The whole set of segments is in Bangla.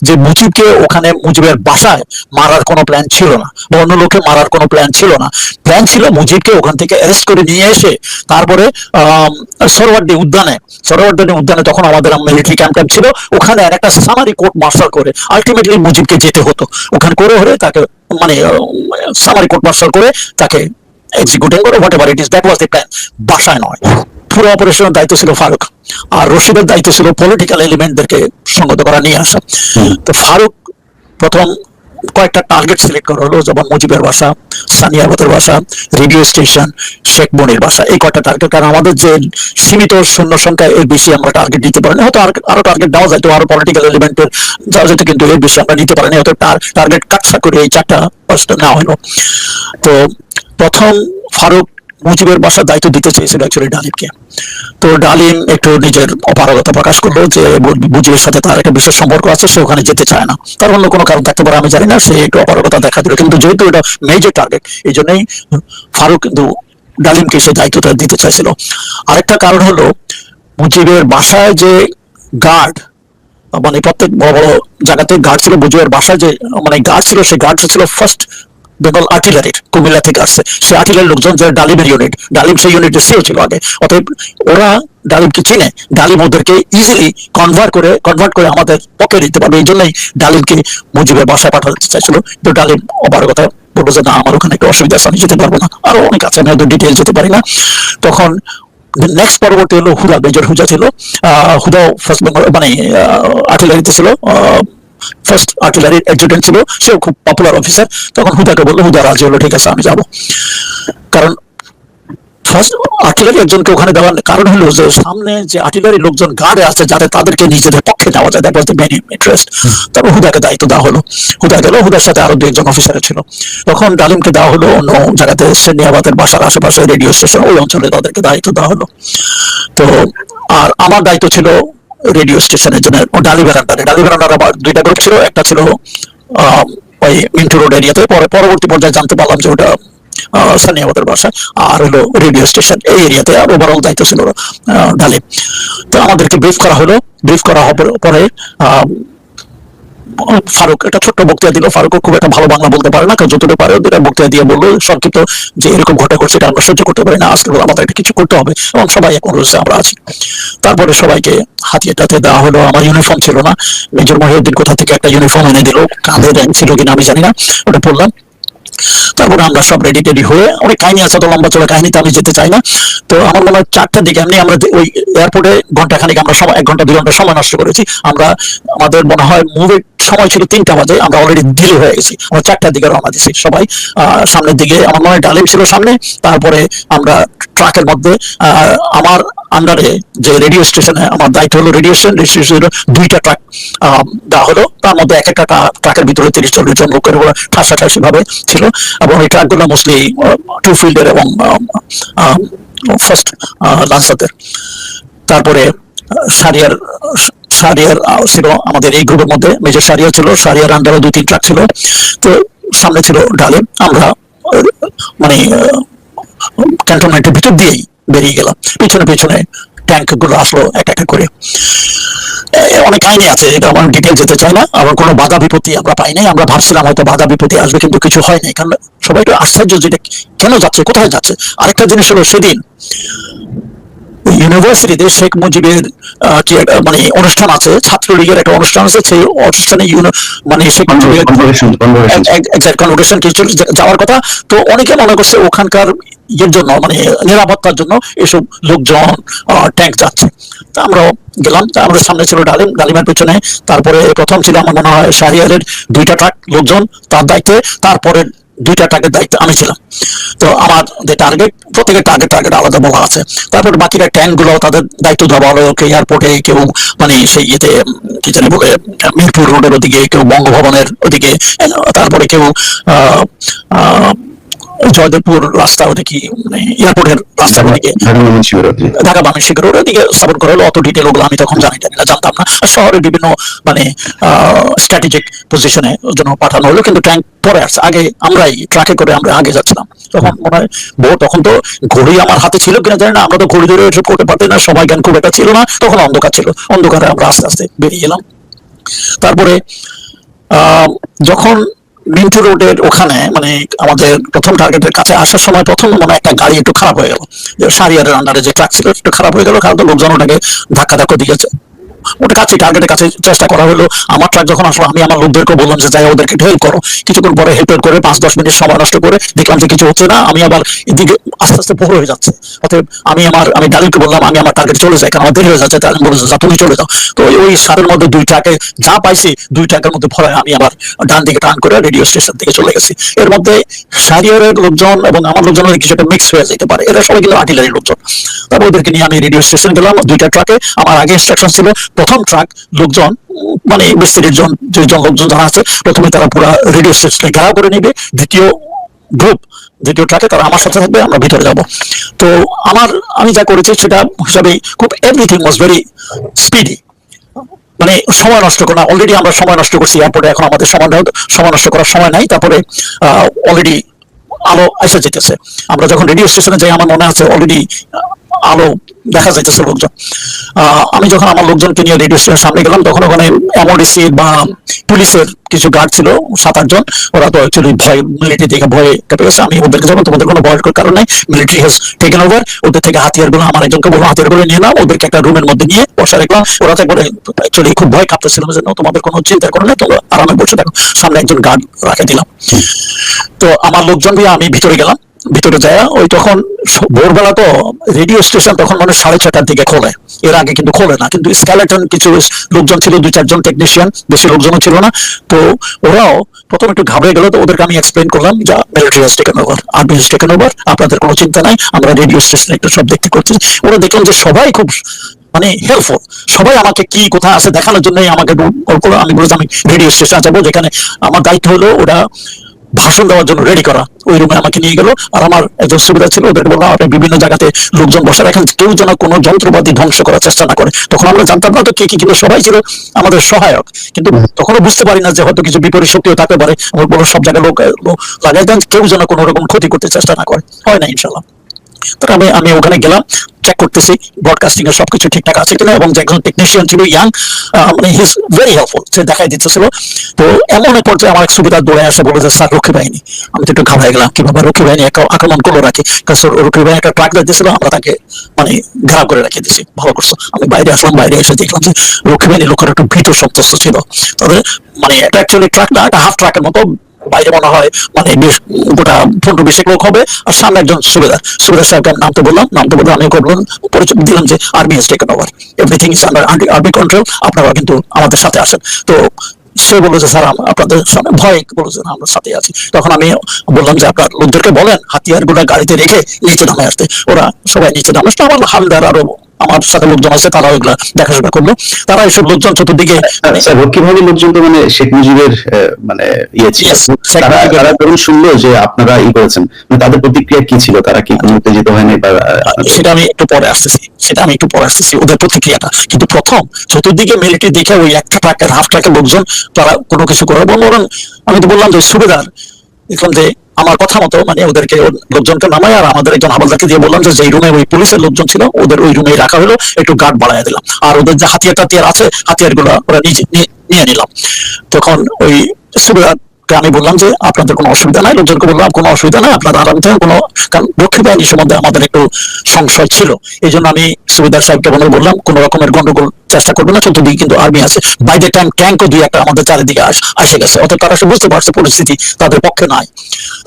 যে মুজিবকে ওখানে মুজিবের বাসায় মারার কোনো প্ল্যান ছিল না, বা অন্য লোকে মারার কোনো প্ল্যান ছিল না। প্ল্যান ছিল মুজিবকে ওখান থেকে অ্যারেস্ট করে নিয়ে এসে তারপরে সরোয়ার্দী উদ্যানে তখন আমাদের মিলিটারি ক্যাম্প ছিল, ওখানে একটা সামারি কোর্ট মার্শাল করে আলটিমেটলি মুজিবকে যেতে হতো ওখানে করে হলে তাকে, মানে সামারি কোর্ট মার্শাল করে তাকে এক্সিকিউটিং করে, what ever it is, that was the plan. বাসায় নয়। পুরো অপারেশনের দায়িত্ব ছিল ফারুক, আর রশিদের দায়িত্ব ছিল পলিটিক্যাল এলিমেন্টদেরকে সঙ্গত করা নিয়ে আসা। তো ফারুক প্রথম কয়েকটা টার্গেট সিলেক্ট করা হলো, যেমন মুজিবের বাসা, সানিয়াবাদের বাসা, রেডিও স্টেশন, শেখ মনির বাসা, এই কয়টা টার্গেট। কারণ আমাদের যে সীমিত সৈন্য সংখ্যা, এর বেশি আমরা টার্গেট দিতে পারিনি। হয়তো আরো টার্গেট দেওয়া যায়, তো আরো পলিটিক্যাল এলিমেন্টের দেওয়া যেত, কিন্তু এর বেশি আমরা নিতে পারিনি। হয়তো টার্গেট কাটছা করে এই 4টা 5টা নেওয়া হলো। তো প্রথম ফারুক মুজিবের বাসার দায়িত্ব দিতে চেয়েছিল অ্যাকচুয়ালি ডালিমকে। তো ডালিম একটু নিজের অপারগতা প্রকাশ করলো যে মুজিবের সাথে তার একটা বিশেষ সম্পর্ক আছে, সে ওখানে যেতে চায় না। তার অন্য কোনো কারণ থাকতে পারে, আমি জানি না, সে একটু অপারগতা দেখা দিল। কিন্তু যেহেতু এটা মেজর টার্গেট, এই জন্যই ফারুক কিন্তু ডালিমকে সেই দায়িত্বটা দিতে চাইছিল। আরেকটা কারণ হলো, মুজিবের বাসায় যে গার্ড, মানে প্রত্যেক বড় বড় জায়গাতে গার্ড ছিল, মুজিবের বাসায় যে মানে গার্ড ছিল, সেই গার্ড ছিল ফার্স্ট বেঙ্গল আর্টিলারির, কুমিল্লা থেকে আসছে। সে আর্টিলারি লোকজন, যে ডালিমের ইউনিট, ডালিম সেই ইউনিটের সিও ছিল আগে। অতএব ওরা ডালিমকে চিনে, ডালিম ওদেরকে ইজিলি কনভার্ট করে আমাদের পক্ষে দিতে পারবে। এই জন্যই ডালিমকে মুজিবের বাসায় পাঠাতে চাইছিল। তো ডালিম অপারগতা বলবো যে না, আমার ওখানে একটু অসুবিধা আছে, আমি যেতে পারবো না। আরো অনেক আছে, আমি হয়তো ডিটেল যেতে পারি না। তখন নেক্সট পরবর্তী হলো হুদা, মেজর হুদা ছিল। হুদাও ফার্স্ট বেঙ্গল মানে আর্টিলারিতে ছিল, ফার্স্ট আর্টিলারির অ্যাডজুটেন্ট ছিল, সেও খুব পপুলার অফিসার। তখন হুদাকে বললো, হুদা রাজি হলো, ঠিক আছে আমি যাবো। কারণ ফার্স্ট আর্টিলারি একজনকে ওখানে দেওয়ার কারণ হলো যে সামনে যে আর্টিলারি লোকজন গার্ডে আছে, যাতে তাদেরকে নিজেদের পক্ষে নেওয়া যায়, that was the main interest. তারপর হুদাকে দায়িত্ব দেওয়া হলো। হুদা গেল, হুদার সাথে আরো 2 জন অফিসার ছিল। তখন ডালিমকে দেওয়া হলো অন্য জায়গাতে, সেনিয়াবাদের বাসার আশেপাশে রেডিও স্টেশন, ওই অঞ্চলে তাদেরকে দায়িত্ব দেওয়া হলো। তো আর আমার দায়িত্ব ছিল রেডিও স্টেশনের জন্য ডালিমের আবার 2টা গ্রুপ ছিল। একটা ছিল ওই মিন্টু রোড এরিয়াতে, পরবর্তী পর্যায়ে জানতে পারলাম যে ওটা সানিয়াবাদের বাসা, আর হলো রেডিও স্টেশন এই এরিয়াতে, আর ওভারঅল দায়িত্ব ছিল ডালিম। তো আমাদেরকে ব্রিফ করা হলো। ব্রিফ করা হওয়ার পরে ফারুক একটা ছোট্ট বক্তৃতা দিল। ফারুক খুব একটা ভালো বাংলা বলতে পারে না, কারণ যতটুকু পারে দুটা বক্তৃতা দিয়ে বললো সংক্ষিপ্ত যে এরকম ঘটনা ঘটছে, এটা আমরা সহ্য করতে পারি না, আজকে আমাদের একটা কিছু করতে হবে, এবং সবাই এখন রয়েছে, আমরা আছি। তারপরে সবাইকে হাতিয়াটাতে দেওয়া হলো। আমার ইউনিফর্ম ছিল না, মেজর মহিউদ্দিন কোথা থেকে একটা ইউনিফর্ম এনে দিল, কাঁধে র্যাঙ্ক ছিল কিনা আমি জানি না, ওটা পড়লাম। তারপরে আমরা সব রেডি হয়ে, অনেক কাহিনী আছে, তো লম্বা চলা কাহিনীতে আমি যেতে চাই না। তো আমার মনে হয় 4টার দিকে এমনি আমরা ওই এয়ারপোর্টে ঘন্টাখানিক আমরা সময়, 1 ঘন্টা 2 ঘন্টা সময় নষ্ট করেছি আমরা। আমাদের মনে হয় মুভের সময় ছিল 3টা বাজে, আমরা অলরেডি ডিলে হয়ে গেছি। আমরা 4টার দিকে রওনা দিছি সবাই। সামনের দিকে আমার মনে হয় ডালিম ছিল সামনে, তারপরে আমরা ট্রাকের মধ্যে, আমার আন্ডারে যে রেডিও স্টেশনে আমার দায়িত্ব হলো, রেডিও স্টেশনের 2টা ট্রাক দেওয়া হলো। তার মধ্যে এক একটা ট্রাকের ভিতরে 30-40 জন লোকের ঠাসাঠাসি ভাবে ছিল, এবং এই ট্রাকগুলো মোস্টলি 2 ফিল্ডের এবং ফার্স্ট লান্সারদের। তারপরে সারিয়ার ছিল আমাদের এই গ্রুপের মধ্যে, মেজর সারিয়া ছিল, সারিয়ার আন্ডারে 2-3 ট্রাক ছিল। তো সামনে ছিল ডালিম। আমরা মানে ক্যান্টনমেন্টের ভিতর দিয়েই বেরিয়ে গেলাম। পিছনে ট্যাঙ্ক গুলো আসলো এক এক করে। অনেক কাহিনী আছে, এটা আমার ডিটেল যেতে চাই না। আবার কোনো বাধা বিপত্তি আমরা পাই নাই। আমরা ভাবছিলাম হয়তো বাধা বিপত্তি আসবে, কিন্তু কিছু হয় নাই। কারণ সবাই একটু আশ্চর্য, যেটা কেন যাচ্ছে, কোথায় যাচ্ছে। আরেকটা জিনিস হলো, সেদিন ইউনিভার্সিটিতে শেখ মুজিবের মানে অনুষ্ঠান আছে, ছাত্রলীগের একটা অনুষ্ঠান আছে। সেই অনুষ্ঠানে মানে শেখ মুজিবের কনভোকেশন কিছু যাওয়ার কথা। তো অনেকে মনে করছে ওখানকার ইয়ের জন্য, মানে নিরাপত্তার জন্য এসব লোকজন ট্যাঙ্ক যাচ্ছে। তা আমরাও গেলাম। আমাদের সামনে ছিল ডালিমের পেছনে। তারপরে প্রথম ছিল আমার মনে হয় শাহরিয়ারের 2টা ট্রাক লোকজন তার দায়িত্বে, তারপরে 2টা ট্রাকের দায়িত্বে আমি ছিলাম। তো আমার যে টার্গেট, প্রত্যেকের টার্গেট আলাদা বলা আছে। তারপর বাকিরা ট্যাঙ্ক গুলো তাদের দায়িত্ব দেওয়া হলো। কেউ এয়ারপোর্টে, কেউ মানে সেই ইয়েতে কি জানি বলে মিরপুর রোডের ওদিকে, কেউ বঙ্গভবনের ওদিকে, তারপরে কেউ জয়দেবপুর রাস্তা ওদিকে, মানে এয়ারপোর্টের রাস্তা ওদিকে, ঢাকা বামেশিগর ওদিকে স্থাপন করা হলো। অত ডিটেল ওগুলো আমি তখন জানতাম না। শহরের বিভিন্ন মানে স্ট্র্যাটেজিক পজিশনে জন্য পাঠানো হলো, কিন্তু ট্যাঙ্ক পরে আসছে। আগে আমরাই ট্রাকে করে আমরা আগে যাচ্ছিলাম। তখন মনে হয় তখন তো ঘড়ি আমার হাতে ছিল কিনা জানি না, আমরা তো ঘড়ি ধরে এসব করতে পারতাম না, সবাই জ্ঞান খুব একটা ছিল না, তখন অন্ধকার ছিল। অন্ধকারে আমরা আস্তে আস্তে বেরিয়ে এলাম। তারপরে যখন মিন্টু রোডের ওখানে মানে আমাদের প্রথম টার্গেটের কাছে আসার সময় প্রথম মনে হয় একটা গাড়ি একটু খারাপ হয়ে গেল, যে শাহরিয়ারের আন্ডারে যে ট্রাক ছিল একটু খারাপ হয়ে গেল, কারণ তো লোকজন ওটাকে ধাক্কা ধাক্কা দিয়েছে। ওটা কাছে টার্গেটের কাছে চেষ্টা করা হলো। আমার ট্রাক যখন আসলো আমি আমার লোকদেরকে বললাম যে যাই ওদেরকে হেল্প করো। কিছুক্ষণ পরে হেল্প করে 5-10 মিনিট সময় নষ্ট করে দেখলাম যে কিছু হচ্ছে না। আমি আবার এদিকে আস্তে আস্তে ভোর হয়ে যাচ্ছে। অতএব আমি ডালিমকে বললাম আমি আমার টার্গেট চলে যাই, কারণ আমার দেরি হয়ে যাচ্ছে। ডালিম বলেছে যা তুমি চলে যাও। তো ওই সারের মধ্যে 2 ট্রাকে যা পাইছি 2 ট্রাকের মধ্যে ভরে আমি আবার ডান দিকে টার্ন করে রেডিও স্টেশন থেকে চলে গেছি। এর মধ্যে শাহরিয়ারের লোকজন এবং আমার লোকজনের কিছু একটা মিক্স হয়ে যেতে পারে, এরা সবাই কিন্তু আর্টিলারি লোকজন। তারপর ওদেরকে নিয়ে আমি রেডিও স্টেশন গেলাম 2টা ট্রাকে। আমার আগে ইনস্ট্রাকশন ছিল প্রথম ট্রাক লোকজন মানে মিস্ত্রির যেজন লোকজন যারা আছে প্রথমে তারা পুরো রেডিও স্টেশনে ঘেরাও করে নেবে, দ্বিতীয় ট্রাকে তারা আমার সাথে থাকবে, আমরা ভিতরে যাব। তো আমি যা করেছি সেটা হিসাবে খুব এভরিথিং ওয়াজ ভেরি স্পিডি, মানে সময় নষ্ট করা। অলরেডি আমরা সময় নষ্ট করছি এয়ারপোর্টে, এখন আমাদের সময় নষ্ট করার সময় নাই। তারপরে অলরেডি আলো এসে যেতেছে। আমরা যখন রেডিও স্টেশনে যাই আমার মনে আছে অলরেডি আলো দেখা যাইতেছে লোকজন। আমি যখন আমার লোকজনকে নিয়ে রেডিও স্টেশনের সামনে গেলাম তখন ওখানে এমওডিসি বা পুলিশের কিছু গার্ড ছিল 7-8 জন। ওরা তো অ্যাকচুয়ালি ভয়, মিলিটারি থেকে ভয়ে কেঁপে গেছে। আমি ওদেরকে যাবো, তোমাদের কোনো ভয়ের কারণ নাই, মিলিটারি হ্যাজ টেকেন ওভার। ওদের থেকে হাতিয়ারগুলো আমার একজনকে বললাম হাতিয়ারগুলো নিয়ে নাও, ওদেরকে একটা রুমের মধ্যে নিয়ে বসা রাখলাম। ওরা তো একবারে অ্যাকচুয়ালি খুব ভয় কাঁপতেছিল যে তোমাদের কোনো চিন্তা করো না, তোমরা আরামে বসে থাকো। সামনে একজন গার্ড রাখে দিলাম। তো আমার লোকজন দিয়ে আমি ভিতরে গেলাম। ভিতরে যায় ওই তখন ভোরবেলা তো রেডিও স্টেশন তখন মানে 6:30টার দিকে খোলে, এর আগে কিন্তু খোলে না। কিন্তু স্কেলেটন কিছু লোকজন ছিল, 2-4 জন টেকনিশিয়ান, বেশি লোকজনও ছিল না। তো ওরাও প্রথম একটু ঘাবড়ে গেল। তো ওদেরকে আমি এক্সপ্লেন করলাম যে military has taken over, army has taken over, আপনাদের কোনো চিন্তা নাই, আমরা রেডিও স্টেশনে একটু সব দেখতে করছি। ওরা দেখলাম যে সবাই খুব মানে হেল্পফুল, সবাই আমাকে কি কোথায় আছে দেখানোর জন্য আমাকে আমি বলেছি আমি রেডিও স্টেশনে যাবো, যেখানে আমার দায়িত্ব হলো ওরা ভাষণ দেওয়ার জন্য রেডি করা। ওই রুমে আমাকে নিয়ে গেল। আর আমার একজন সুবিধা ছিল, ওদেরকে বললাম আপনি বিভিন্ন জায়গাতে লোকজন বসে রাখেন, কেউ যেন কোনো যন্ত্রপাতি ধ্বংস করার চেষ্টা না করে। তখন আমরা জানতাম না তো কে কি, কিন্তু সবাই ছিল আমাদের সহায়ক। কিন্তু তখনও বুঝতে পারি না যে হয়তো কিছু বিপরীত শক্তিও থাকতে পারে। আমার বড় সব জায়গায় লোক লাগাই দেন, কেউ যেন কোনো রকম ক্ষতি করতে চেষ্টা না করে। হয় না ইনশাল্লাহ। তো আমি ওখানে গেলাম, চেক করতেছি ব্রডকাস্টিং এর সবকিছু ঠিকঠাক আছে কিনা। এবং যে একজন টেকনিশিয়ান ছিল ইয়াং, মানে হি ইজ ভেরি হেল্পফুল, সে দেখাই দিতেছিল। তো এমন এক পর্যায়ে আমার এক সুবিধা দৌড়ে আসে, বলে যে স্যার রক্ষী বাহিনী। আমি তো একটু ঘাবড়ে গেলাম, কিভাবে রক্ষী বাহিনী আক্রমণ করলো নাকি। রক্ষী বাহিনী একটা ট্রাক দিয়েছিল, আমরা তাকে মানে ঘেরাও করে রেখে দিয়েছি। ভালো করছো। আমি বাইরে আসলাম, বাইরে এসে দেখলাম যে রক্ষী বাহিনী লোকের একটু ভীত সন্ত্রস্ত ছিল। তাদের মানে এটা অ্যাকচুয়ালি ট্রাক না, একটা হাফ ট্রাকের মতো। বাইরে মনে হয় মানে গোটা 15-20 লোক হবে। আর সামনে একজন সুবেদার সাহেবকে নামতে বললাম। আমি বললাম, পরিচয় দিলাম যে army has taken over, everything is under army control, আপনারা কিন্তু আমাদের সাথে আসেন। তো সে বললো যে স্যার আপনাদের সামনে ভয়, বললো যে আমরা সাথে আছি। তখন আমি বললাম যে আপনার লোকদেরকে বলেন হাতিয়ার গুলা গাড়িতে রেখে নিচে নামে আসতে। ওরা সবাই নিচে নামে আসতো। আমার হালদার আরো আমার সাথে লোকজন আছে, তারা ওইগুলা দেখাশোনা করলো। তারা এইসব লোকজন চতুর্দিকে রক্ষী বাহিনীর লোকজন তো মানে শেখ মুজিবের মানে ইয়ে ছিল, তারা যখন শুনলো যে আপনারা করেছেন, মানে তাদের প্রতিক্রিয়া কি ছিল? তারা কি কোনো উত্তেজিত হয়নি? সেটা আমি একটু পরে আসতেছি ওদের প্রতিক্রিয়াটা। কিন্তু প্রথম চতুর্দিকে মিলিটারি দেখে ওই একটা ট্রাকের হাফ ট্রাকের লোকজন তারা কোনো কিছু করে বলল। আমি তো বললাম যে সুবেদার, দেখলাম যে আমার কথা মতো মানে ওদেরকে লোকজনকে নামায় আর আমাদের একজন হাবলদারকে দিয়ে বললাম যে যেই রুমে ওই পুলিশের লোকজন ছিল ওদের ওই রুমে রাখা হলো, একটু গার্ড বাড়াই দিলাম। আর ওদের যে হাতিয়ার আছে হাতিয়ারগুলো ওরা নিয়ে নিলাম। তখন ওই সুবেদার আমি বললাম যে আপনাদের কোনো অসুবিধা নাই। লোকজনকে বললাম কোনো অসুবিধা নাই, আপনারা আরাম থাকেন। কোনো কারণ রক্ষী বাহিনীর সম্বন্ধে আমাদের একটু সংশয় ছিল, এই জন্য আমি সুবেদার সাহেবকে বললাম কোনো রকমের গন্ডগোল চেষ্টা করবে না, চতুর্দিকে কিন্তু আর্মি আছে। বাই দ্য টাইম ট্যাঙ্কও দুই একটা আমাদের চারিদিকে আসে গেছে। অর্থাৎ তারা বুঝতে পারছে পরিস্থিতি তাদের পক্ষে নাই।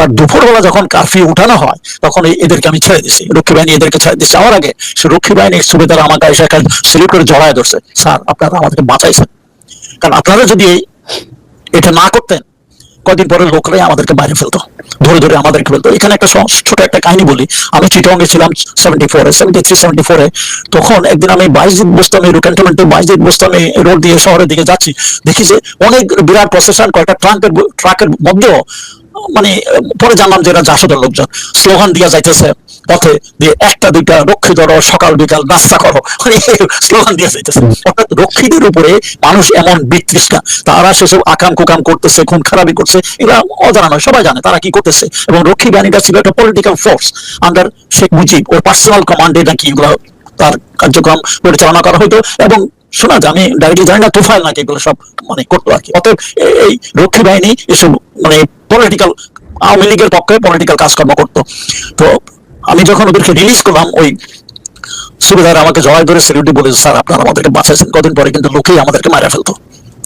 আর দুপুরবেলা যখন কারফিউ উঠানো হয় তখন এদেরকে আমি ছেড়ে দিচ্ছি, রক্ষী বাহিনী এদেরকে ছেড়ে দিচ্ছে। আমার আগে সে রক্ষী বাহিনীর সুবেদার আমাকে এসে একটা সিলিপ করে জড়ায় ধরছে, স্যার আপনারা আমাদেরকে বাঁচাইছেন, কারণ আপনারা যদি এটা না করতেন কদিন পরে লোকরাই আমাদেরকে বাইরে ফেলতো, ধরে আমাদেরকে ফেলতো। এখানে একটা ছোট একটা কাহিনী বলি। আমি চিটাগং ছিলাম 73-74-এ। তখন একদিন আমি বাইজিদ বোস্তামি ক্যান্টনমেন্টে বাইজিদ বোস্তামি রোড দিয়ে শহরের দিকে যাচ্ছি, দেখি যে অনেক বিরাট প্রসেশন কয়েকটা ট্রাকের মধ্যেও মানে পরে জানলাম যে এরা জাসদের লোকজন স্লোগান দিয়ে যাইতেছে পথে দিয়ে, একটা দুইটা রক্ষী ধরো, সকাল বিকাল নাস্তা করো, স্লোগান দিয়ে যাইতেছে। অর্থাৎ রক্ষীদের উপরে মানুষ এমন বিতৃষ্ণা, তারা সেসব আকাম কুকাম করতেছে, খুন খারাপি করছে, এরা অজানা নয়, সবাই জানে তারা কি করতেছে। এবং রক্ষী বাহিনীটা ছিল একটা political force under Sheikh Mujib, ওর পার্সোনাল কমান্ডে নাকি এগুলো তার কার্যক্রম পরিচালনা করা হইতো। এবং শোনা যায়, আমি ডাইরেক্টলি জানি না তোফায়েল নাকি এগুলো সব মানে করতো আর কি। অতএব এই রক্ষী বাহিনী এসব মানে পলিটিক্যাল, আওয়ামী লীগের পক্ষে পলিটিক্যাল কাজকর্ম করতো। তো আমি যখন ওদেরকে রিলিজ করলাম, ওই সুবেদার আমাকে জড়াই ধরে সিকিউরিটি বলে, স্যার আপনারা আমাদেরকে বাঁচাইছেন, কদিন পরে কিন্তু লোকেই আমাদেরকে মারা ফেলতো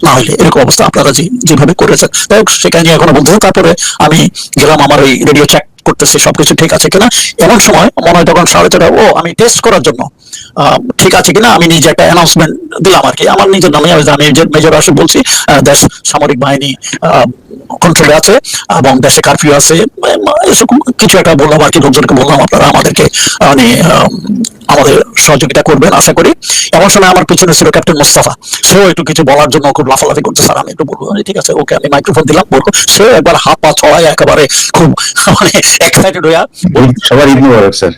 না হলে এরকম অবস্থা আপনারা যেভাবে করেছেন। তাই হোক, সেখানে এখনো বলতেছেন। তারপরে আমি গেলাম, আমার ওই রেডিও চেক করতেছি সবকিছু ঠিক আছে কিনা। এমন সময় মনে হয় তখন 4:30, আমি টেস্ট করার জন্য ঠিক আছে কিনা আমি নিজে একটা অ্যানাউন্সমেন্ট দিলাম আর কি, আমার নিজের নামে। আমি মেজর আসে বলছি দেশ সামরিক বাহিনী কন্ট্রোলে আছে এবং দেশে কারফিউ আছে, এসব কিছু একটা বললাম আর কি। লোকজনকে বললাম আপনারা আমাদেরকে মানে আমাদের সহযোগিতা করবেন আশা করি। এমন সময় আমার পিছনে ছিল ক্যাপ্টেন মোস্তফা, সেও একটু কিছু বলার জন্য খুব লাফালাফি করতে, স্যার আমি একটু বলবো। ঠিক আছে, ওকে আমি মাইক্রোফোন দিলাম, বলবো। সেও একবার হাত পা ছড়ায় একেবারে খুব মানে এক্সাইটেড হইয়া সবার ঈদ মোবারক স্যার।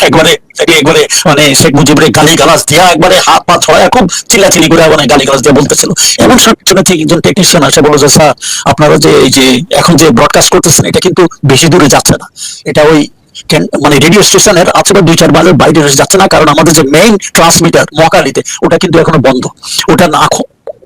একবারে একবারে মানে শেখ মুজিবের গালি গালাজ দিয়া একবারে হাত পা ছড়ায় খুব চিল্লাচিল্লি করে মানে গালি গালাজ দিয়ে বলতেছিল। এমন সময় পিছনে থেকে একজন টেকনিশিয়ান আসে বলে যে, স্যার আপনারা যে এই যে এখন যে ব্রডকাস্ট করতেছেন এটা কিন্তু বেশি দূরে যাচ্ছে না, এটা ওই মানে রেডিও স্টেশনের আছে 2-4 মাইলের বাইরে যাচ্ছে না, কারণ আমাদের যে মেইন ট্রান্সমিটার মহাখালীতে ওটা কিন্তু এখনো বন্ধ, ওটা না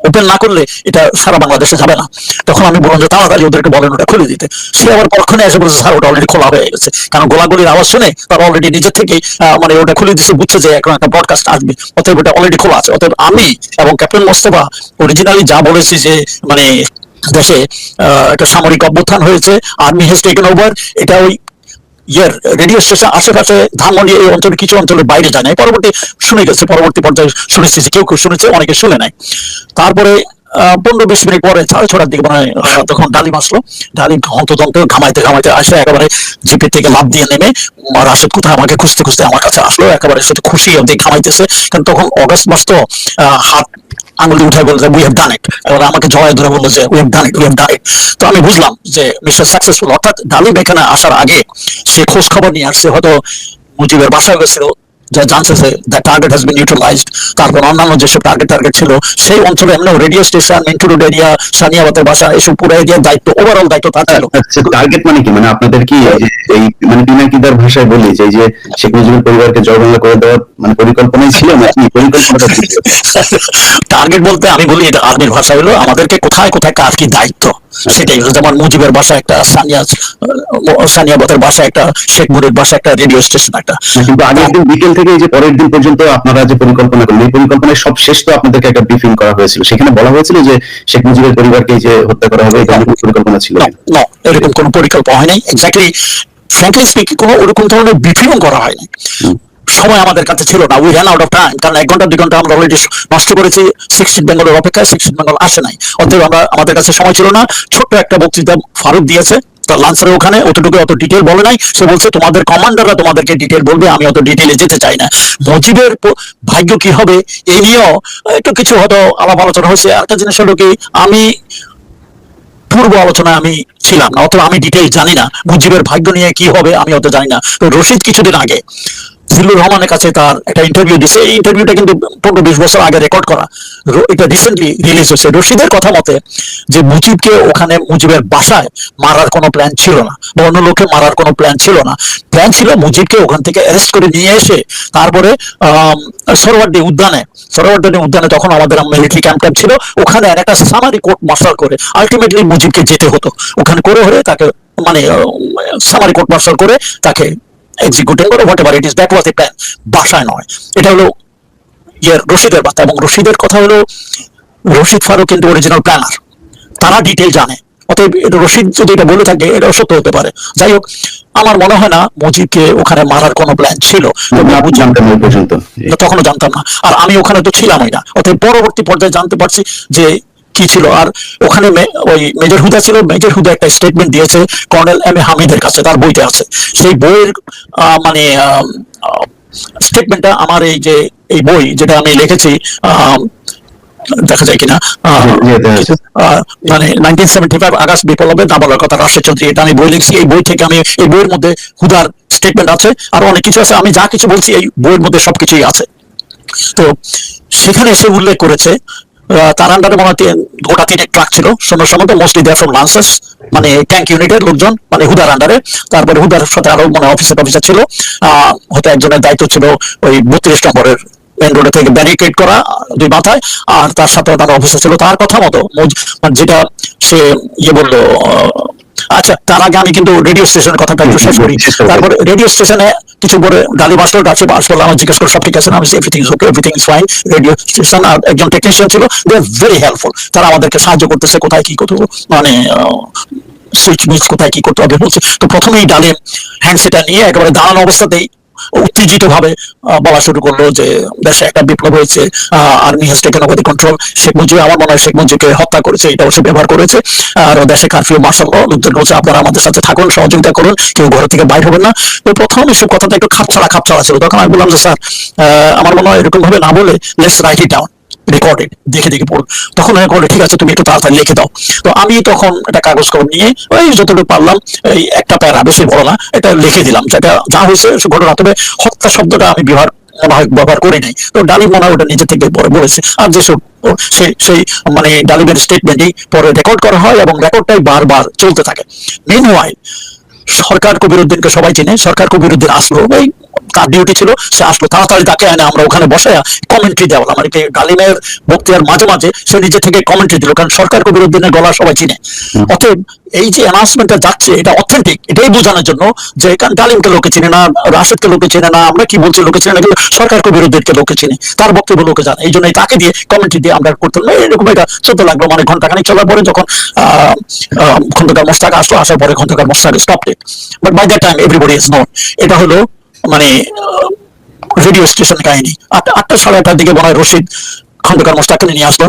ওপেন না করলে এটা সারা বাংলাদেশে যাবে না। তখন আমি বললাম যে তাড়াতাড়ি ওদেরকে বলেন ওটা খুলে দিতে। সে আবার পরক্ষণে এসে বলছে, স্যার ওটা অলরেডি খোলা হয়ে গেছে, কারণ গোলাগুলির আওয়াজ শুনে তারা অলরেডি নিজের থেকেই মানে ওটা খুলে দিচ্ছে, বুঝছে যে এখন একটা ব্রডকাস্ট আসবে, অতএব ওটা অলরেডি খোলা আছে। অতএব আমি এবং ক্যাপ্টেন মোস্তফা অরিজিনালি যা বলেছি যে মানে দেশে একটা সামরিক অভ্যুত্থান হয়েছে, আর্মি হ্যাজ টেকেন ওভার, এটা ওই রেডিও স্টেশন আশেপাশে ধানমন্ডি এই অঞ্চলে কিছু অঞ্চলের বাইরে যায় নাই। পরবর্তী শুনে গেছে, পরবর্তী পর্যায়ে শুনেছি যে কেউ কেউ শুনেছে, অনেকে শুনে নাই। তারপরে 15-20 মিনিট পরে 6:30 দিকে মানে তখন ডালিম আসলো। ডালিম হন্তদন্ত ঘামাইতে ঘামাইতে আসে একেবারে জিপের থেকে লাফ দিয়ে নেমে রাশেদ কোথায় আমাকে খুঁজতে খুঁজতে আমার কাছে আসলো, একেবারে সাথে খুশি অবধি ঘামাইতেছে, কারণ তখন অগাস্ট মাস তো হাত আঙুলি উঠে বলছে উই হ্যাভ ডান ইট, এবার আমাকে জড়ায় ধরে বললো যে we have done it, we have done it. তো আমি বুঝলাম যে মিশন সাকসেসফুল। অর্থাৎ ডালিম এখানে আসার আগে সে খোঁজ খবর নিয়ে আসছে, হয়তো মুজিবের বাসায় গেছিল, যা জানছে যে the target has been utilized. তারপর অন্যান্য যেসব টার্গেট ছিল সেই অঞ্চলে এমনি radio station, Mintu road area, সানিয়াবাতের বাসা, এসব পুরো এরিয়ার দায়িত্ব, ওভারঅল দায়িত্ব তার ছিল। টার্গেট মানে কি, মানে আপনাদের কি এই মানে পিনাকিদার ভাষায় বলি যে এই যে শেখ মুজিবুর পরিবারকে জয়বাংলা করে দেওয়ার মানে পরিকল্পনাই ছিল নাকি পরিকল্পনাটা ছিল? টার্গেট বলতে আমি বলি এটা আর্মির ভাষা হলো আমাদেরকে কোথায় কোথায় কার কি দায়িত্ব সেটাই। যেমন মুজিবের বাসা একটা, সানিয়াবাতের বাসা একটা, শেখ মুজিবের বাসা একটা, রেডিও স্টেশন একটা। কিন্তু আগের দিন বিকেল থেকে এই যে পরের দিন পর্যন্ত আপনারা যে পরিকল্পনা করলেন, এই পরিকল্পনায় সব শেষ তো আপনাদেরকে একটা ব্রিফিং করা হয়েছিল, সেখানে বলা হয়েছিল যে শেখ মুজিবের পরিবারকে যে হত্যা করা হবে, এটা পরিকল্পনা ছিল না, এরকম কোনো পরিকল্পনা হয়নি। এক্স্যাক্টলি ফ্র্যাঙ্কলি স্পিকিং কোনো ওরকম ধরনের ব্রিফিং করা হয়নি। সময় আমাদের কাছে ছিল না, we run out of time, কারণ 1 ঘন্টা 2 ঘন্টা আমরা অলরেডি নষ্ট করেছি 16 বেঙ্গলের অপেক্ষায়। 16 বেঙ্গল আসে নাই, অতএব আমাদের কাছে সময় ছিল না। ছোট্ট একটা বক্তৃতা ফারুক দিয়েছে তার লান্সারের ওখানে, অতটুকু অত ডিটেল বলে নাই। সে বলছে তোমাদের কমান্ডাররা তোমাদেরকে ডিটেল বলবে, আমি অত ডিটেলে যেতে চাই না। মুজিবের ভাগ্য কি হবে এই নিয়েও একটু কিছু হয়তো আলাপ আলোচনা হয়েছে। একটা জিনিস হলো কি, আমি পূর্ব আলোচনায় আমি ছিলাম না, অথবা আমি ডিটেল জানি না মুজিবের ভাগ্য নিয়ে কি হবে, আমি অত জানি না। তো রশিদ কিছুদিন আগে জিল্লুর রহমানের কাছে তার একটা ইন্টারভিউ দিছে, এই ইন্টারভিউটা কিন্তু 15-20 বছর আগে রেকর্ড করা, এটা রিসেন্টলি রিলিজ হয়েছে। রশিদের কথা মতে যে মুজিবকে ওখানে মুজিবের বাসায় মারার কোনো প্ল্যান ছিল না, বা অন্য লোকে মারার কোনো প্ল্যান ছিল না। প্ল্যান ছিল মুজিবকে ওখান থেকে অ্যারেস্ট করে নিয়ে এসে তারপরে সরোয়ার্দী উদ্যানে তখন আমাদের মিলিটারি ক্যাম্প ছিল, ওখানে একটা সামারি কোর্ট মার্শাল করে আলটিমেটলি মুজিবকে যেতে হতো। ওখানে করে হলে তাকে মানে সামারি কোর্ট মার্শাল করে তাকে এক্সিকিউটিং করে whatever it is, that was the plan, বাসায় নয়। এটা হলো রশিদের কথা। এবং রশিদের কথা হলো রশিদ ফারুক কিন্তু অরিজিনাল প্ল্যানার, তারা ডিটেল জানে। অতএব রশিদ যদি এটা বলে থাকে এটাও সত্য হতে পারে। যাই হোক, আমার মনে হয় না মুজিবকে ওখানে মারার কোনো প্ল্যান ছিল, তখনও জানতাম না, আর আমি ওখানে তো ছিলামই না। অতএব পরবর্তী পর্যায়ে জানতে পারছি যে কি ছিল। আর ওখানে ওই মেজর হুদা ছিল, মেজর হুদা একটা স্টেটমেন্ট দিয়েছে কর্নেল এম এ হামিদের কাছে, তার বইতে আছে। সেই বইয়ের মানে স্টেটমেন্টটা আমার এই বই যেটা আমি লিখেছি, দেখা যায় কিনা, মানে 1975 আগস্ট বিপ্লবের না বলার কথা রাশেদ চৌধুরী, এটা আমি বই লিখছি। এই বই থেকে আমি এই বইয়ের মধ্যে হুদার স্টেটমেন্ট আছে, আর অনেক কিছু আছে। আমি যা কিছু বলছি এই বইয়ের মধ্যে সবকিছুই আছে। তো সেখানে এসে উল্লেখ করেছে তার আন্ডারে মনে হয় গোটা 3 ট্রাক ছিল সৈন্য মোস্টলি দেয়ার ফ্রম লান্সার্স, মানে ট্যাঙ্ক ইউনিটের লোকজন, মানে হুদার আন্ডারে। তারপরে হুদার সাথে আরো মানে অফিসার ছিল, হয়তো একজনের দায়িত্ব ছিল ওই 32 নম্বরের মেন রোডে থেকে ব্যারিকেড করা দুই মাথায়, আর তার সাথে তার অফিসার ছিল। তার কথা মতো মানে যেটা সে বললো, আচ্ছা তার আগে আমি কিন্তু রেডিও স্টেশনের কথাটা একটু শেষ করি। তারপরে রেডিও স্টেশনে কিছু করে গালি বাসলো, ডাকছে বাসলো, আমার জিজ্ঞেস করে সব ঠিক আছে না, আমি everything is okay, everything is fine. Radio station আর একজন টেকনিশিয়ান ছিল, দে আর ভেরি হেল্পফুল, তারা আমাদেরকে সাহায্য করতেছে কোথায় কি করতে, মানে সুইচ মিস কোথায় কি করতে হবে বলছে। তো প্রথমেই ডালিম হ্যান্ডসেটটা নিয়ে একেবারে দাঁড়ানো অবস্থাতেই উত্তেজিত ভাবে বলা শুরু করলো যে দেশে একটা বিপ্লব হয়েছে, army has taken over the control, Sheikh Mujib, আমার মনে হয় শেখ মুজিবকে হত্যা করেছে, এটা সে ব্যবহার করেছে, আর দেশে কারফিউ মার্শাল ল, লোকজন বলছে আপনারা আমাদের সাথে থাকুন, সহযোগিতা করুন, কেউ ঘর থেকে বাইর হবেন না। তো প্রথম এসব কথাটা একটু খাপছাড়া ছিল। তখন আমি বললাম যে স্যার, আমার মনে হয় এরকম ভাবে না বলে let's write it down, recorded, দেখে পড়ুন। তখন আমি বললাম ঠিক আছে তুমি একটু তাড়াতাড়ি লিখে দাও। তো আমি তখন একটা কাগজ কলম নিয়ে ওই যতটুকু পারলাম, এই একটা প্যারা, বেশি বড় না, এটা লিখে দিলাম যেটা যা হয়েছে ঘটনা। তবে হত্যা শব্দটা আমি ব্যবহার করি নাই। তো ডালিম মনে হয় ওটা নিজে থেকে বলেছে। আর যেসব সেই মানে ডালিমের স্টেটমেন্টই পরে রেকর্ড করা হয় এবং রেকর্ডটাই বারবার চলতে থাকে। মিনওয়াইল সরকার কবিরউদ্দিনকে সবাই চিনে, সরকার কবিরউদ্দিন আসলো, ওই তার ডিউটি ছিল, সে আসলো তাড়াতাড়ি, তাকে এনে আমরা ওখানে বসে কমেন্ট্রি দেওয়া, মানে ডালিমের বক্তৃতার মাঝে মাঝে সে নিজে থেকে কমেন্ট্রি দিল, কারণ সরকার কবিরউদ্দিনের গলা সবাই চিনে। অতএব এই যে অ্যানাউন্সমেন্টটা যাচ্ছে এটা অথেন্টিক, এটাই বোঝানোর জন্য যে কারণ ডালিমকে লোকে চিনে না, রাশেদকে লোকে চিনে না, আমরা কি বলছি লোকে চিনে না, কিন্তু সরকার কবিরউদ্দিনকে লোকে চিনে, তার বক্তব্য লোকে জানে, এই জন্য তাকে দিয়ে কমেন্ট্রি দিয়ে আমরা করতাম। এরকম এটা চলতে লাগলো, মানে ঘন্টাখানিক চলার পরে যখন খন্দকার মোশতাক আসলো, আসার পরে Khondaker Mushtaq stopped it, but by that time everybody is known. এটা হলো মানে রেডিও স্টেশনের কাহিনী। 8টা সাড়ে 8টার দিকে মনে হয় রশিদ খন্দকার মোশতাককে নিয়ে আসলো,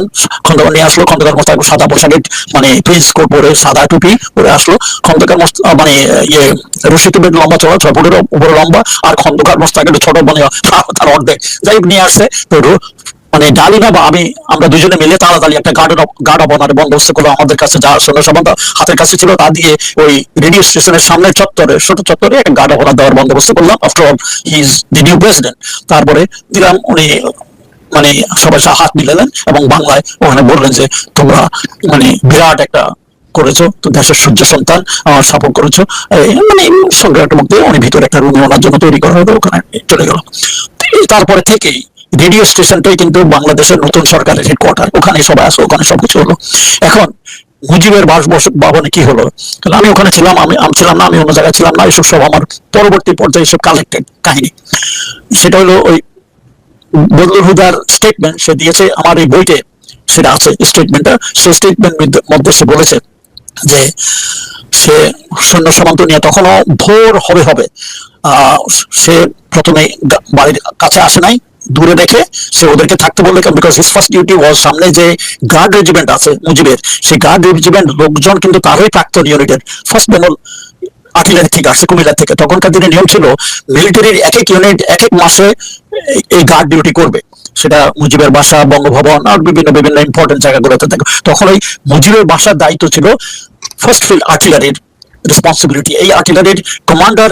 খন্দকার মোশতাক সাদা পোশাকে, মানে প্রিন্স কোট পরে, সাদা টুপি পরে আসলো। খন্দকার মানে রশিদ লম্বা চড়া, 6 ফুটের উপরে লম্বা, আর খন্দকার মোশতাক একটু ছোট, মানে তার অর্ধেক, যাই নিয়ে আসছে। তো মানে ডালিমা বা আমরা দুজনে মিলে তাড়াতাড়ি একটা গার্ড অব অনারের বন্দোবস্ত করলো। আমাদের কাছে যা সৈন্য সামন্ত হাতের কাছে ছিল তা দিয়ে ওই রেডিও স্টেশনের সামনে চত্বরে, ছোট চত্বরে একটা গার্ড অব অনার দেওয়ার বন্দোবস্ত করলাম। After all he is the new president. তারপরে দিলাম, উনি মানে সবাই হাত মিলালেন এবং বাংলায় ওখানে বললেন যে তোমরা মানে বিরাট একটা করেছো, তো দেশের সূর্য সন্তান, আমার সাপোর্ট করেছো, মানে সংগ্রামের মধ্যে উনি ভিতরে একটা রুম ওনার জন্য তৈরি করা হবে, ওখানে চলে গেল। তারপরে থেকেই রেডিও স্টেশনটাই কিন্তু বাংলাদেশের নতুন সরকারের হেডকোয়ার্টার, ওখানে সবাই আসো, ওখানে সবকিছু হলো। এখন মুজিবের বাসভবনে কি হলো, আমি ওখানে ছিলাম, আমি ছিলাম না, আমি অন্য জায়গায় ছিলাম না, এসব সব আমার পরবর্তী পর্যায়ে সব কালেক্টেড কাহিনী। সেটা হলো ওই বদলুল হুদার স্টেটমেন্ট সে দিয়েছে আমার এই বইতে, সেটা আছে স্টেটমেন্টটা। সেই স্টেটমেন্ট মধ্যে সে বলেছে যে সে সৈন্য সামন্ত নিয়ে তখনও ভোর হবে সে প্রথমে বাড়ির কাছে আসে নাই, দূরে রেখে সে ওদেরকে থাকতে বললে, বিকজ হিজ ফার্স্ট ডিউটি ওয়াজ সামনে যে গার্ড রেজিমেন্ট আছে মুজিবের, সেই গার্ড রেজিমেন্ট লোকজন কিন্তু তারই প্রাক্তন ইউনিটের, ফার্স্ট বেঙ্গল আর্টিলারি থেকে আসছে, কুমিল্লা থেকে। তখনকার দিনে নিয়ম ছিল মিলিটারির এক এক ইউনিট এক এক মাসে এই গার্ড ডিউটি করবে, সেটা মুজিবের বাসা, বঙ্গভবন আর বিভিন্ন ইম্পর্টেন্ট জায়গাগুলোতে থাকে। তখন ওই মুজিবের বাসার দায়িত্ব ছিল ফার্স্ট ফিল্ড আর্টিলারির রেসপন্সিবিলিটি। এই আর্টিলারির কমান্ডার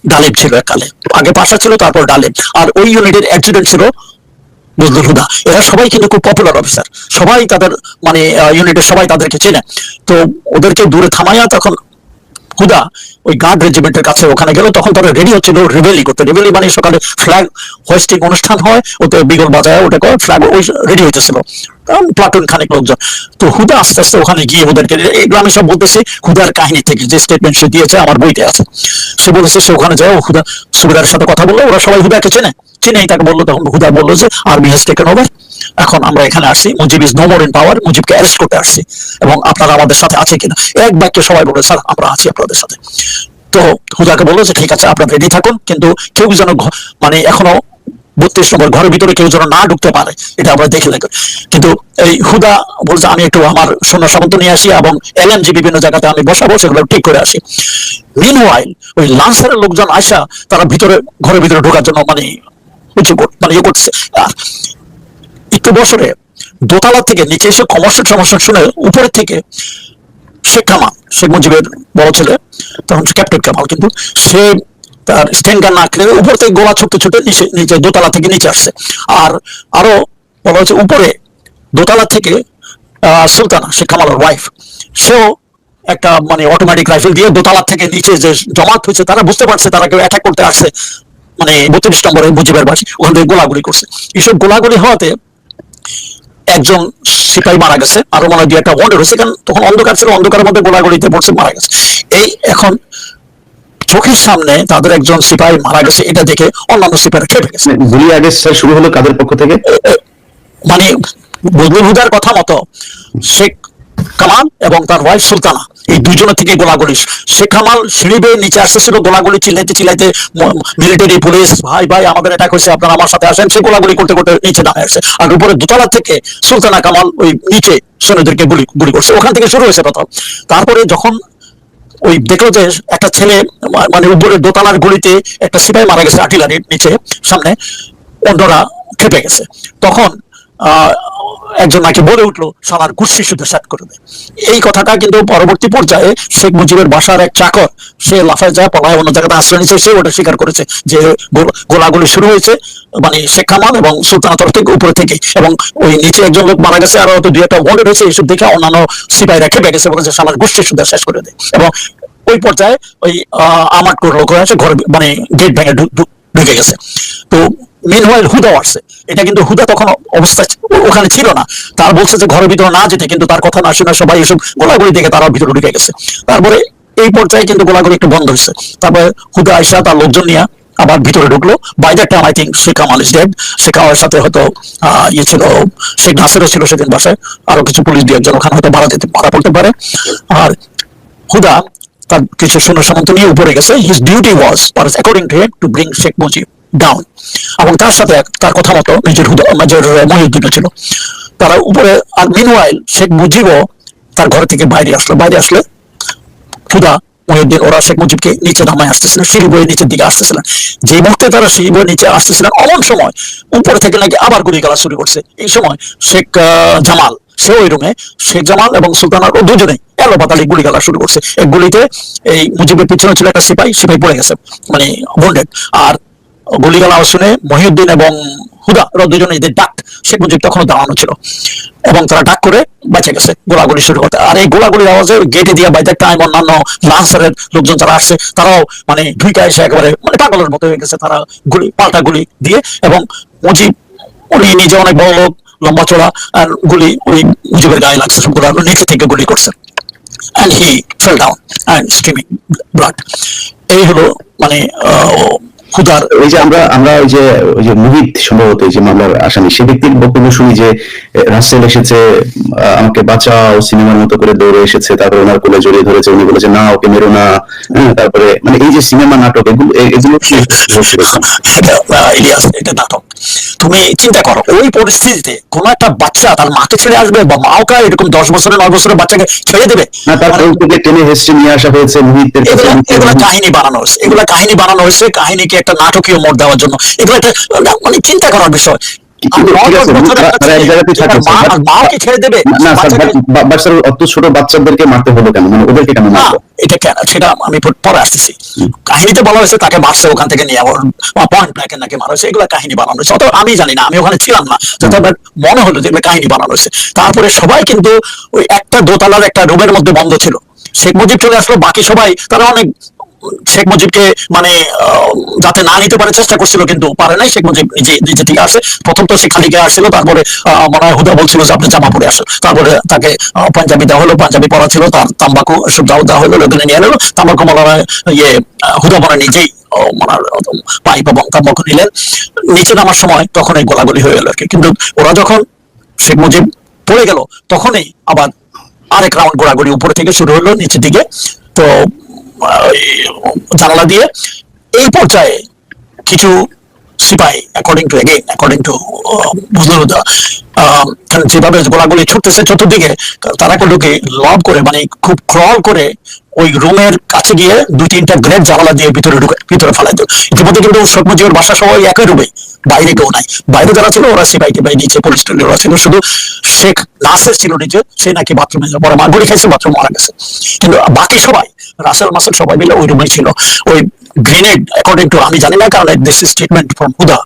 ডালিম ছিল এককালে, আগে পাশা ছিল, তারপর ডালিম, আর ওই ইউনিটের অ্যাডজুটেন্ট ছিল বদলুল হুদা। এরা সবাই কিন্তু খুব পপুলার অফিসার, সবাই তাদের মানে ইউনিটের সবাই তাদেরকে চেনে। তো ওদেরকে দূরে থামাইয়া তখন হুদা ওই গার্ড রেজিমেন্টের কাছে ওখানে গেল। তখন তারা রেডি হচ্ছিল রেবেলি করতে। রেবেলি মানে সকালে ফ্ল্যাগ হোয়েস্টিং অনুষ্ঠান হয়, ওতে বিগল বাজায়, ওটা করে ফ্ল্যাগ ওই রেডি হইতেছিল প্লাটুন খানিক লোকজন। তো হুদা আস্তে আস্তে ওখানে গিয়ে ওদেরকে, এগুলো আমি সব বলতেছি হুদার কাহিনী থেকে, যে স্টেটমেন্ট সে দিয়েছে আমার বইতে আছে। সে বলেছে সে ওখানে যায়, হুদা সুবিধার সাথে কথা বললো, ওরা সবাই হুদাকে চিনেই তাকে বললো। তখন হুদা বললো যে আর্মি হ্যাজ টেকেন ওভার, এখন আমরা এখানে আসছি, Mujib is no more in power, মুজিবকে অ্যারেস্ট করতে আসছি এবং আপনারা আমাদের সাথে আছে কিনা। এক বাক্যে সবাই বলে স্যার আমরা আছি আপনাদের সাথে। তো হুদাকে বললো যে ঠিক আছে আপনারা রেডি থাকুন, কিন্তু কেউ যেন মানে এখনো 32 নম্বর ঘরের ভিতরে কেউ যেন না ঢুকতে পারে, এটা আমরা দেখে লাগবে। কিন্তু এই হুদা বলছে আমি একটু আমার সৈন্য সামন্ত নিয়ে আসি এবং এলএমজি বিভিন্ন জায়গাতে আমি বসাবো, সেগুলো ঠিক করে আসি। মিনওয়াইল ওই লান্সারের লোকজন আসা, তারা ভিতরে ঘরের ভিতরে ঢোকার জন্য মানে ইয়ে করছে। আর একটু বছরে দোতলা থেকে নিচে এসে সমস্যা শুনে উপরে থেকে শেখ কামাল, শেখ মুজিবের বড় ছেলে, তখন ক্যাপ্টেন কামাল, কিন্তু সে তার স্ট্যান্ড গান না খেলে উপর থেকে গোলা ছুটে নিচে দোতলা থেকে নিচে আসছে। আর আরো বলা হচ্ছে উপরে দোতলা থেকে সুলতানা, শেখ কামালের ওয়াইফ, সেও একটা মানে অটোমেটিক রাইফেল দিয়ে দোতলা থেকে নিচে যে জমাত হয়েছে, তারা বুঝতে পারছে তারা কেউ অ্যাটাক করতে আসছে, মানে 32 নম্বরে মুজিবের বাড়ি, ওখান থেকে গোলাগুলি করছে। এইসব গোলাগুলি হওয়াতে একজন সিপাহী মারা গেছে, আরো মনে হয় দুই একটা ওয়ান্ডেড হয়েছে, কারণ তখন অন্ধকার ছিল, অন্ধকারের মধ্যে গোলাগুলিতে পড়ছে, মারা গেছে। এই এখন চোখের সামনে তাদের একজন সিপাহী মারা গেছে, এটা দেখে অন্যান্য সিপাহীরা খেপে গেছে। গুলি আগে স্যার শুরু হলো কাদের পক্ষ থেকে? মানে বজলুল হুদার কথা মতো শেখ কামাল এবং তার ওয়াইফ সুলতানা, এই দুজনের থেকে গোলাগুলি। শেখ কামাল সিঁড়ি বেয়ে নিচে আসতেছিল, গোলাগুলি চিল্লাইতে চিল্লাইতে, মিলিটারি পুলিশ ভাই ভাই আমাদের অ্যাটাক হয়েছে, আপনারা আমার সাথে আসেন, সে গোলাগুলি করতে করতে নিচে নামে আসছে। আর উপরে দোতলা থেকে সুলতানা কামাল ওই নিচে সৈন্যদেরকে গুলি গুলি করছে, ওখান থেকে শুরু হয়েছে প্রথম। তারপরে যখন ওই দেখলো যে একটা ছেলে মানে উপরে দোতলার গুলিতে একটা সিপাহী মারা গেছে আর্টিলারির নিচে সামনে, অন্যরা খেপে গেছে। তখন একজন নাকি বলে উঠলো সালার গুষ্টি শুদ্ধ সাত করে দেয়। এই কথাটা কিন্তু পরবর্তী পর্যায়ে শেখ মুজিবের বাসার এক চাকর, সে লাফায় যায়, পলায় অন্য জায়গাতে আশ্রয় নিচ্ছে, সে ওটা স্বীকার করেছে যে গোলাগুলি শুরু হয়েছে মানে শেখ কামাল এবং সুলতানা তরফ থেকে, উপরে থেকে, এবং ওই নিচে একজন লোক মারা গেছে, আরো দুই একটা ওয়ান্ডেড হয়েছে। এইসব দেখে অন্যান্য সিপাহীরা খেপে গেছে, বলেছে সালার গুষ্টি শুদ্ধ শেষ করে দেয়। এবং ওই পর্যায়ে ওই আমার লোক হয়েছে ঘরে, মানে গেট ভেঙে ঢুকে গেছে। তো মিনওয়াইল হুদাও আসছে, এটা কিন্তু হুদা তখন অবস্থা ওখানে ছিল না, তার বলছে যে ঘরের ভিতরে না যেতে, কিন্তু তার কথা না শুনে সবাই এসব গোলাগুলি দেখে তারা ভিতরে ঢুকে গেছে। তারপরে এই পর্যায়ে কিন্তু গোলাগুলি একটু বন্ধ হয়েছে। তারপরে হুদা আয়সা তার লোকজন নিয়ে আবার ভিতরে ঢুকলো। By that time I think Sheikh Kamal is dead. Sheikh কামালের সাথে হয়তো ইয়ে ছিল, শেখ নাসিরও ছিল সেদিন বাসায়, আরো কিছু পুলিশ দিয়ে একজন ওখানে হয়তো মারা পড়তে পারে। আর হুদা তার কিছু সৈন্য সামন্ত নিয়ে উপরে গেছে। His duty was according to him to bring Sheikh Mujib down, এবং তার সাথে তার কথা মতো মেজর মহিউদ্দিনও ছিল, তারা উপরে। আর মিনওয়াইল শেখ মুজিবও তার ঘর থেকে বাইরে আসলো। বাইরে আসলে হুদা, মহিউদ্দিন ওরা শেখ মুজিবকে নিচে নামায় আসতেছিলেন, সিঁড়ি বয়ে নিচের দিকে আসতেছিলেন। যে মুহূর্তে তারা সিঁড়ি বয়ে নিচে আসতেছিলেন, অমন সময় উপরে থেকে নাকি আবার গুলি গালা শুরু করছে। এই সময় শেখ জামাল, সে ওই রুমে, শেখ জামাল এবং সুলতানার দুজনেই এলো পাতালি গুলি গালা শুরু করছে। এক গুলিতে এই মুজিবের পিছনে ছিল একটা সিপাহী পড়ে গেছে, মানে বন্ডেড। আর গুলিগালা শুনে মহিউদ্দিন এবং হুদা দুজনে এদের ডাক, শেখ মুজিব তখনও দাঁড়ানো ছিল, এবং তারা ডাক করে বেঁচে গেছে গোলাগুলি শুরু করতে। আর এই গোলাগুলির আওয়াজে গেটে দিয়ে বাই দ্যাট টাইম অন্যান্য লান্সারের লোকজন যারা আসছে, তারাও মানে ঢুইকা এসে একেবারে মানে পাগলের মতো হয়ে গেছে, তারা গুলি পাল্টা গুলি দিয়ে। এবং মুজিব উনি নিজে অনেক বড় লোক, লম্বা চড়া, আর গুলি ওই মুজিবের গায়ে লাগছে সবগুলো, নিচে থেকে গুলি করছে। and he fell down and streaming blood. এই হলো মানে হুদার। ওই যে আমরা ওই যে মুহিত সম্ভবত এই যে মামলার আসামি, সে ব্যক্তির বক্তব্য শুনি যে রাসেল এসেছে, আমাকে বাঁচাও, সিনেমার মতো করে দৌড়ে এসেছে, তারপরে ওনার কোলে জড়িয়ে ধরেছে, উনি বলেছে না ওকে মেরো না। তারপরে মানে এই যে সিনেমা নাটক, এগুলো কি ইলিয়াস, এটা নাটক। তুমি চিন্তা করো ওই পরিস্থিতিতে কোন একটা বাচ্চা তার মাকে ছেড়ে আসবে, বা মাওকা এরকম 10 বছরের 9 বছরের বাচ্চাকে ছেড়ে দেবে? না, তার কোল থেকে টেনে হেসে নিয়ে আসা হয়েছে মুহিতের কাছে। এগুলা কাহিনী বানানো হয়েছে, এগুলা কাহিনী বানানো হয়েছে, কাহিনীকে একটা নাটকীয় মোড় দেওয়ার জন্য। এগুলো একটা মানে চিন্তা করার বিষয়। মাকে ছেড়ে দেবে না, অত ছোট বাচ্চাদেরকে মারতে হলো কেন, মানে ওদেরকে কেন মারলো? এটা কেন সেটা আমি পরে আসতেছি। কাহিনীতে বলা হয়েছে তাকে মারছে, ওখান থেকে নিয়ে পয়েন্ট ব্ল্যাঙ্কে নাকি মারা হয়েছে, এগুলো কাহিনী বানানো হয়েছে। অত আমি জানি না, আমি ওখানে ছিলাম না, তবে মনে হলো যে কাহিনী বানানো হয়েছে। তারপরে সবাই কিন্তু ওই একটা দোতলার একটা রুমের মধ্যে বন্ধ ছিল। শেখ মুজিব চলে আসলো, বাকি সবাই তারা অনেক শেখ মুজিবকে মানে যাতে না নিতে পারে চেষ্টা করছিল, কিন্তু পারে নাই। শেখ মুজিব নিজে থেকে আসে। প্রথম তো সে খালি গায়ে আসছিল, তারপরে মনে হয় হুদা বলছিল যে আপনি জামা পরে আসেন, তারপরে তাকে পাঞ্জাবি দেওয়া হলো, পাঞ্জাবি পরা ছিল, তার তাম্বাকু সব দেওয়া হলো, লোকজনে নিয়ে এলো তাম্বাকু। মনে হয় ইয়ে হুদা মনে নিজেই পাইপ এবং তাম্বাকু নিলেন। নিচে নামার সময় তখন এই গোলাগুলি হয়ে গেল আর কি। কিন্তু ওরা যখন শেখ মুজিব পড়ে গেল, তখনই আবার আরেক রাউন্ড গোলাগুলি উপরে থেকে শুরু হলো নিচের দিকে। তো জানালা দিয়ে এই পর্যায়ে কিছু সিপাহী অ্যাকর্ডিং টু বুজুর্গরা যেভাবে গোলাগুলি ছুটতেছে চতুর্দিকে, তারা ঢুকে লব করে মানে খুব ক্রল করে ওই রুমের কাছে গিয়ে 2-3টা গ্রেড জানালা দিয়ে ভিতরে ফেলাই দিল। ইতিমধ্যে কিন্তু শেখ মুজিবের বাসা সবাই একই রুমে, বাইরে কেউ নাই। বাইরে যারা ছিল ওরা সিপাহী টিপাহী, নিচে পুলিশ ওরা ছিল, শুধু শেখ নাসির ছিল নিচে, সে নাকি বাথরুমে পরে গুলি খাইছে, বাথরুম মারা গেছে। কিন্তু বাকি সবাই রাসেল মাসেল সবাই মিলে ওই রুমে ছিল। ওই গ্রেনেড অ্যাকর্ডিং টু, আমি জানি না কারণ this is statement from Huda.